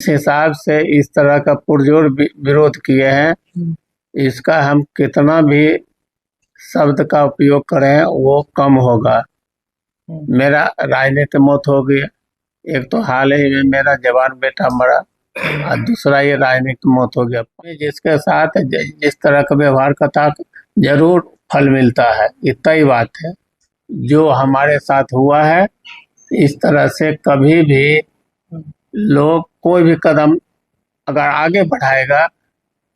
इस हिसाब से इस तरह का पुरजोर विरोध किए हैं, इसका हम कितना भी शब्द का उपयोग करें वो कम होगा। मेरा राजनीति मौत हो गया, एक तो हाल ही में मेरा जवान बेटा मरा और दूसरा ये राजनीति मौत हो गया। जिसके साथ जिस तरह का व्यवहार करता जरूर फल मिलता है, इतना ही बात है। जो हमारे साथ हुआ है इस तरह से कभी भी लोग कोई भी कदम अगर आगे बढ़ाएगा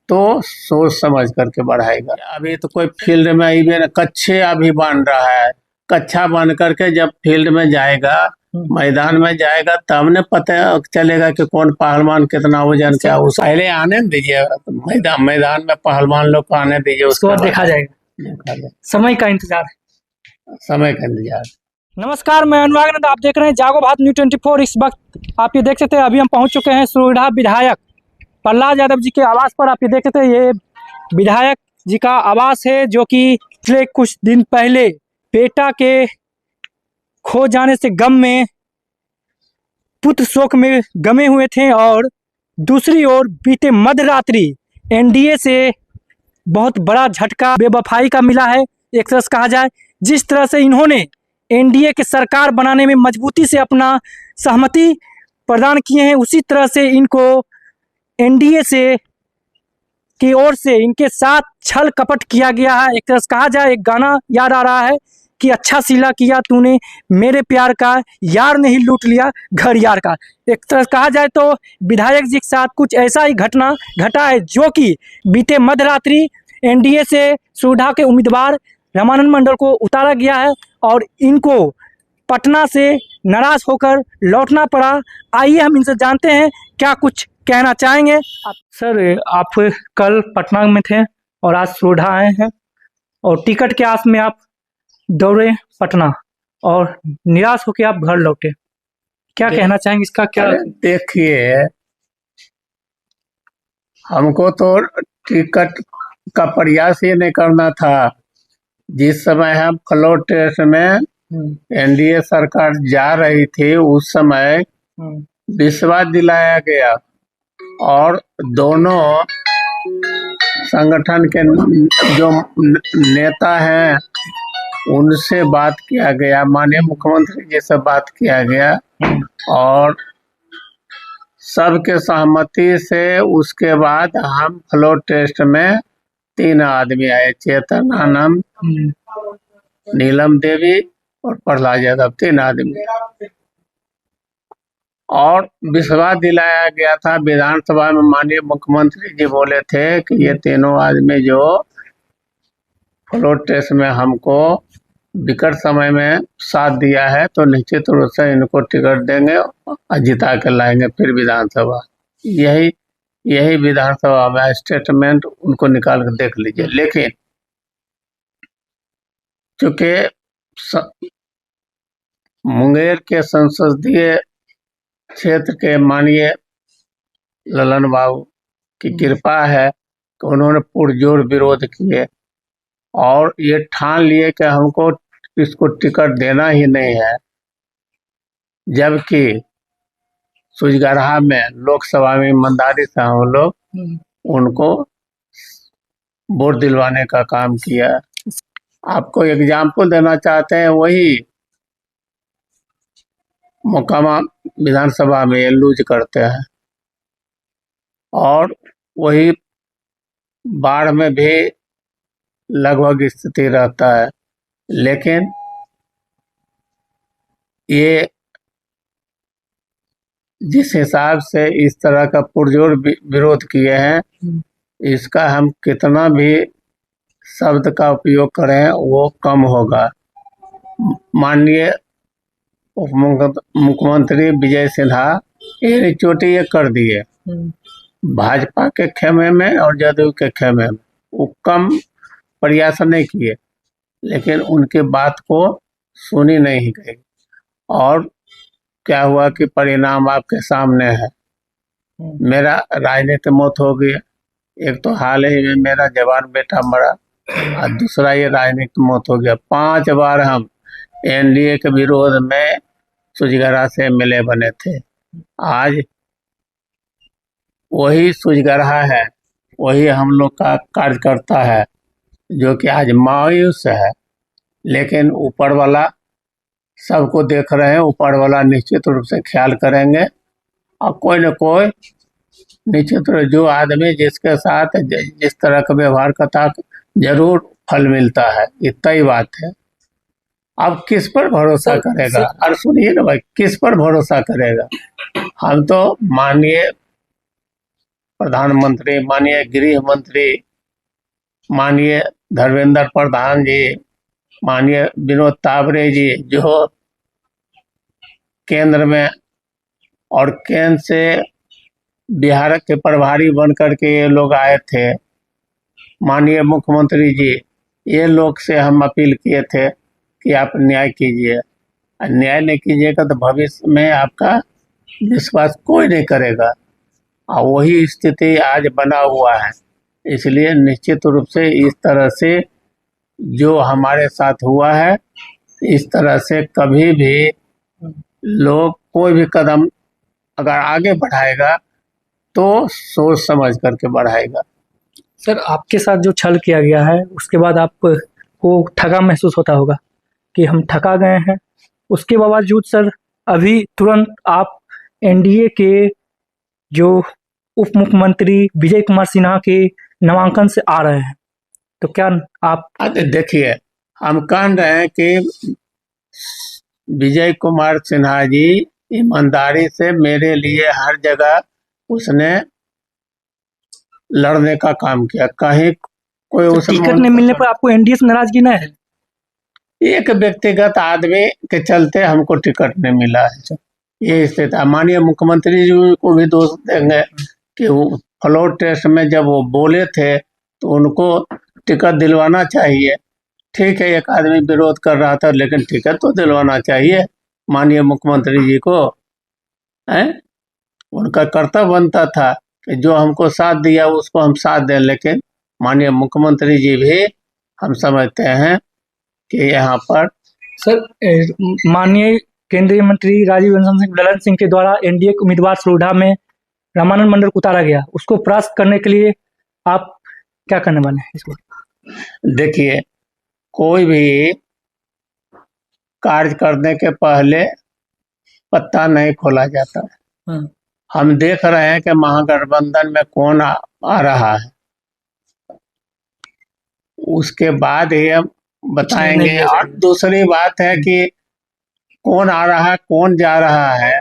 तो सोच समझ करके बढ़ाएगा। अभी तो कोई फील्ड में इवन कच्छे अभी बांध रहा है, कच्छा बांध करके जब फील्ड में जाएगा, मैदान में जाएगा, तब ने पता चलेगा कि कौन पहलवान कितना वजन क्या। उस पहले आने दीजिए, मैदान में पहलवान लोग को आने दीजिए, उसको और देखा जाएगा। समय का इंतजार है, समय का इंतजार। नमस्कार, मैं अनुराग नंद, आप देख रहे हैं जागो भारत न्यूज़ 24। इस वक्त आप ये देख सकते हैं, अभी हम पहुंच चुके हैं सुरीढ़ा विधायक प्रहलाद यादव जी के आवास पर। आप ये देख सकते हैं, ये विधायक जी का आवास है, जो कि पिछले कुछ दिन पहले बेटा के खो जाने से गम में, पुत्र शोक में गमे हुए थे। और दूसरी ओर बीते मध्य रात्रि एनडीए से बहुत बड़ा झटका बेवफाई का मिला है, एक तरह से कहा जाए। जिस तरह से इन्होंने एनडीए की सरकार बनाने में मजबूती से अपना सहमति प्रदान किए हैं, उसी तरह से इनको एनडीए से की ओर से इनके साथ छल कपट किया गया है। एक तरह से कहा जाए, एक गाना याद आ रहा है कि अच्छा सिला किया तूने मेरे प्यार का, यार नहीं लूट लिया घर यार का। एक तरह से कहा जाए तो विधायक जी के साथ कुछ ऐसा ही घटना घटा है, जो कि बीते मध्य रात्रि एनडीए से सुरीढ़ा के उम्मीदवार रामानंद मंडल को उतारा गया है और इनको पटना से नाराज होकर लौटना पड़ा। आइए हम इनसे जानते हैं क्या कुछ कहना चाहेंगे। सर, आप कल पटना में थे और आज सुरीढ़ा आए हैं और टिकट के आस में आप दौड़े पटना और निराश होकर आप घर लौटे, क्या कहना चाहेंगे इसका? क्या देखिए, हमको तो टिकट का प्रयास ही नहीं करना था। जिस समय हम फ्लोर टेस्ट में एनडीए सरकार जा रही थी, उस समय विश्वास दिलाया गया और दोनों संगठन के जो नेता हैं उनसे बात किया गया, माननीय मुख्यमंत्री जी से बात किया गया और सबके सहमति से उसके बाद हम फ्लोर टेस्ट में 3 आदमी आए, चेतन आनंद, नीलम देवी और प्रहलाद यादव, 3 आदमी। और विश्वास दिलाया गया था विधानसभा में, माननीय मुख्यमंत्री जी बोले थे कि ये तीनों आदमी जो फ्लोर टेस्ट में हमको विकट समय में साथ दिया है तो निश्चित रूप से इनको टिकट देंगे और जिता के लाएंगे फिर विधानसभा। यही विधानसभा में स्टेटमेंट उनको निकाल कर देख लीजिए। लेकिन चूंकि मुंगेर के संसदीय क्षेत्र के माननीय ललन बाबू की कृपा है कि उन्होंने पुरजोर विरोध किए और ये ठान लिए कि हमको इसको टिकट देना ही नहीं है। जबकि सुजगरहा में लोकसभा में ईमानदारी से हम लोग उनको वोट दिलवाने का काम किया। आपको एग्जाम्पल देना चाहते हैं, वही मोकामा विधानसभा में लूज करते हैं और वही बाढ़ में भी लगभग स्थिति रहता है। लेकिन ये जिस हिसाब से इस तरह का पुरजोर विरोध किए हैं, इसका हम कितना भी शब्द का उपयोग करें वो कम होगा। माननीय उप मुख्यमंत्री विजय सिन्हा ये चोटी ये कर दिए भाजपा के खेमे में और जदयू के खेमे में, वो कम प्रयास नहीं किए, लेकिन उनके बात को सुनी नहीं गई और क्या हुआ कि परिणाम आपके सामने है। मेरा राजनीति मौत हो गया, एक तो हाल ही में मेरा जवान बेटा मरा और दूसरा ये राजनीति मौत हो गया। 5 बार हम एनडीए के विरोध में सुजगरा से एमएलए बने थे। आज वही सुजगरहा है, वही हम लोग का कार्यकर्ता है, जो कि आज मायूस है। लेकिन ऊपर वाला सबको देख रहे हैं, ऊपर वाला निश्चित रूप से ख्याल करेंगे, और कोई न कोई निश्चित रूप जो आदमी जिसके साथ जिस तरह का व्यवहार करता जरूर फल मिलता है, इतना ही बात है। अब किस पर भरोसा करेगा? और सुनिए ना भाई, किस पर भरोसा करेगा? हम तो माननीय प्रधानमंत्री, माननीय गृह मंत्री, माननीय धर्मेंद्र प्रधान जी, माननीय विनोद तावरे जी, जो केंद्र में और केंद्र से बिहार के प्रभारी बन करके ये लोग आए थे, माननीय मुख्यमंत्री जी, ये लोग से हम अपील किए थे कि आप न्याय कीजिए। न्याय नहीं कीजिएगा तो भविष्य में आपका विश्वास कोई नहीं करेगा, और वही स्थिति आज बना हुआ है। इसलिए निश्चित रूप से इस तरह से जो हमारे साथ हुआ है, इस तरह से कभी भी लोग कोई भी कदम अगर आगे बढ़ाएगा तो सोच समझ करके बढ़ाएगा। सर, आपके साथ जो छल किया गया है उसके बाद आपको ठगा महसूस होता होगा कि हम ठगा गए हैं। उसके बावजूद सर अभी तुरंत आप एनडीए के जो उप मुख्यमंत्री विजय कुमार सिन्हा के नामांकन से आ रहे हैं, तो क्या आप देखिए, हम कह रहे हैं कि विजय कुमार सिन्हा जी ईमानदारी से मेरे लिए हर जगह उसने लड़ने का काम किया, कहीं कोई उस टिकट नहीं मिलने पर आपको एनडीए से नाराजगी नहीं है? एक व्यक्तिगत आदमी के चलते हमको टिकट नहीं मिला है, ये स्थिति है। माननीय मुख्यमंत्री जी को भी दोष देंगे कि वो फ्लोर टेस्ट में जब वो बोले थे तो उनको टिकट दिलवाना चाहिए। ठीक है, एक आदमी विरोध कर रहा था, लेकिन टिकट तो दिलवाना चाहिए माननीय मुख्यमंत्री जी को, है? उनका कर्तव्य बनता था कि जो हमको साथ दिया उसको हम साथ दें। लेकिन माननीय मुख्यमंत्री जी भी हम समझते हैं कि यहाँ पर सर माननीय केंद्रीय मंत्री राजीव रंजन सिंह ललन सिंह के द्वारा एनडीए के उम्मीदवार सुरुढ़ा में रामानंद मंडल को उतारा गया, उसको परास्त करने के लिए आप क्या करने वाले हैं इसको? देखिए, कोई भी कार्य करने के पहले पत्ता नहीं खोला जाता है। हम देख रहे हैं कि महागठबंधन में कौन आ रहा है, उसके बाद ही हम बताएंगे। और दूसरी बात है कि कौन आ रहा है, कौन जा रहा है,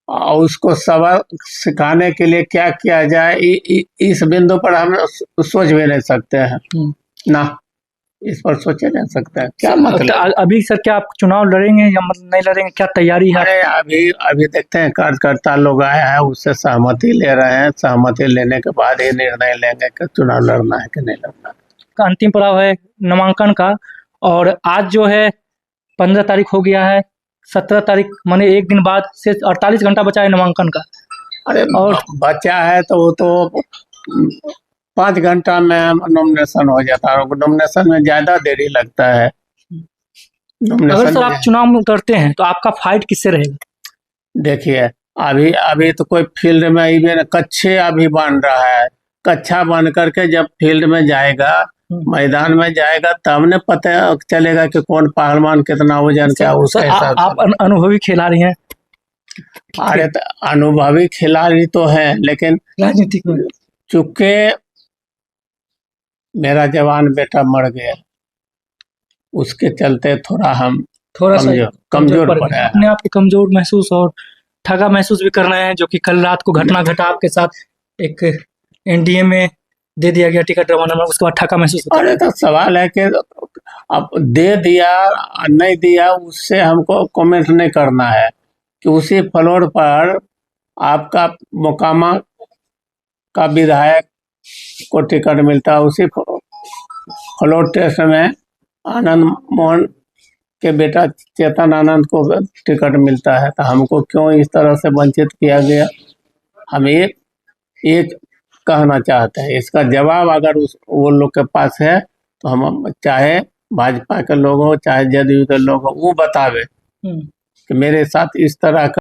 और उसको सबक सिखाने के लिए क्या किया जाए, इस बिंदु पर हम सोच भी नहीं सकते हैं ना, इस पर सोचे नहीं सकते हैं। क्या मतलब अभी सर क्या आप चुनाव लड़ेंगे या मतलब नहीं लड़ेंगे, क्या तैयारी है? अरे अभी देखते हैं, कार्यकर्ता लोग आए हैं, उससे सहमति ले रहे हैं, सहमति लेने के बाद ही निर्णय लेंगे कि चुनाव लड़ना है कि नहीं लड़ना। का अंतिम पड़ाव है नामांकन का, और आज जो है 15 तारीख हो गया है, 17 तारीख माने एक दिन बाद से 48 घंटा बचा है नामांकन का। अरे और बचा है तो वो तो 5 घंटा में नॉमिनेशन हो जाता है, नॉमिनेशन में ज्यादा देरी लगता है। अगर सर आप चुनाव में उतरते हैं तो आपका फाइट किससे रहेगा? देखिए, अभी तो कोई फील्ड में इवेंट कच्छे अभी बन रहा है, कच्छा बन करके जब फील्ड में जाएगा, मैदान में जाएगा, तब ने पता चलेगा कि कौन पहलवान कितना वजन क्या उसके हिसाब से। आप अनुभवी खिलाड़ी हैं। अरे तो अनुभवी खिलाड़ी तो है, लेकिन राजनीतिक में चूंकि मेरा जवान बेटा मर गया, उसके चलते थोड़ा हम कमजोर पड़े हैं। अपने आप को कमजोर महसूस और ठगा महसूस भी कर रहे हैं, जो कि कल रात को घटना घटा आपके साथ। एक एनडीए में दे दिया गया टिकट रवाना, उसके बाद ठगा महसूस होता है। अरे तो सवाल है कि अब दे दिया नहीं दिया, उससे हमको कमेंट नहीं करना है कि उसी फ्लोर पर आपका मोकामा का विधायक को टिकट मिलता है, उसी फ्लोर टेस्ट में आनंद मोहन के बेटा चेतन आनंद को टिकट मिलता है, तो हमको क्यों इस तरह से वंचित किया गया? हम एक कहना चाहते हैं, इसका जवाब अगर वो लोग के पास है तो हम, चाहे भाजपा के लोग हो चाहे जदयू के लोग हो, वो बतावे कि मेरे साथ इस तरह का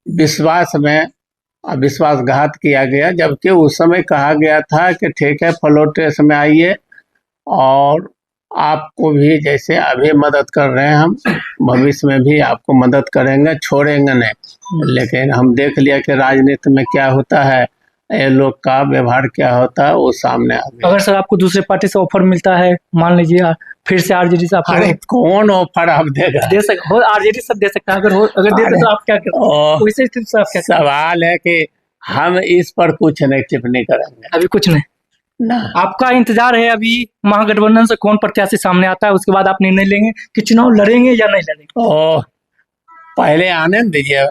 विश्वास में विश्वासघात किया गया, जबकि उस समय कहा गया था कि ठीक है फ्लोर टेस्ट में आइए और आपको भी जैसे अभी मदद कर रहे हैं हम भविष्य में भी आपको मदद करेंगे, छोड़ेंगे नहीं। लेकिन हम देख लिया कि राजनीति में क्या होता है, ये लोग का व्यवहार क्या होता है, वो सामने आ गया। अगर सर आपको दूसरे पार्टी से ऑफर मिलता है, मान लीजिए फिर से आरजेडी से आपको अरे कौन ऑफर आप देगा? दे सकते हो, आरजेडी सब दे सकता है, अगर दे दे तो आप क्या करेंगे? वैसे स्थिति से आप क्या करेंगे? सवाल है कि हम इस पर कुछ नहीं टिप्पणी करेंगे, अभी कुछ नहीं ना। आपका इंतजार है अभी महागठबंधन से कौन प्रत्याशी सामने आता है, उसके बाद आप निर्णय लेंगे कि चुनाव लड़ेंगे या नहीं लड़ेंगे। ओह, पहले आने दीजिए,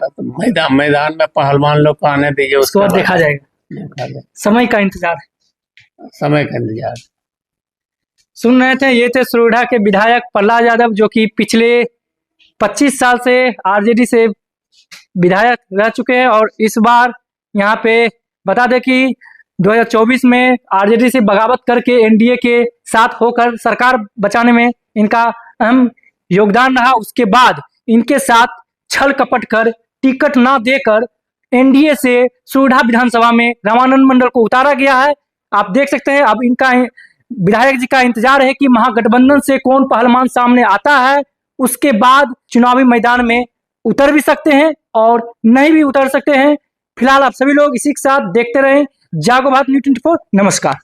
मैदान में पहलवान लोग को आने दीजिए, उसके बाद देखा जाएगा। समय का इंतजार है, समय का इंतजार। सुन रहे थे, ये थे सुरुढ़ा के विधायक प्रहलाद यादव, जो कि पिछले 25 साल से आरजेडी से विधायक रह चुके हैं और इस बार यहाँ पे बता दें कि 2024 में आरजेडी से बगावत करके एनडीए के साथ होकर सरकार बचाने में इनका अहम योगदान रहा। उसके बाद इनके साथ छल कपट कर टिकट ना देकर एनडीए से सुरुढ़ा विधानसभा में रामानंद मंडल को उतारा गया है। आप देख सकते हैं, अब इनका विधायक जी का इंतजार है कि महागठबंधन से कौन पहलवान सामने आता है, उसके बाद चुनावी मैदान में उतर भी सकते हैं और नहीं भी उतर सकते हैं। फिलहाल आप सभी लोग इसी के साथ देखते रहें जागो भारत न्यूज़ 24। नमस्कार।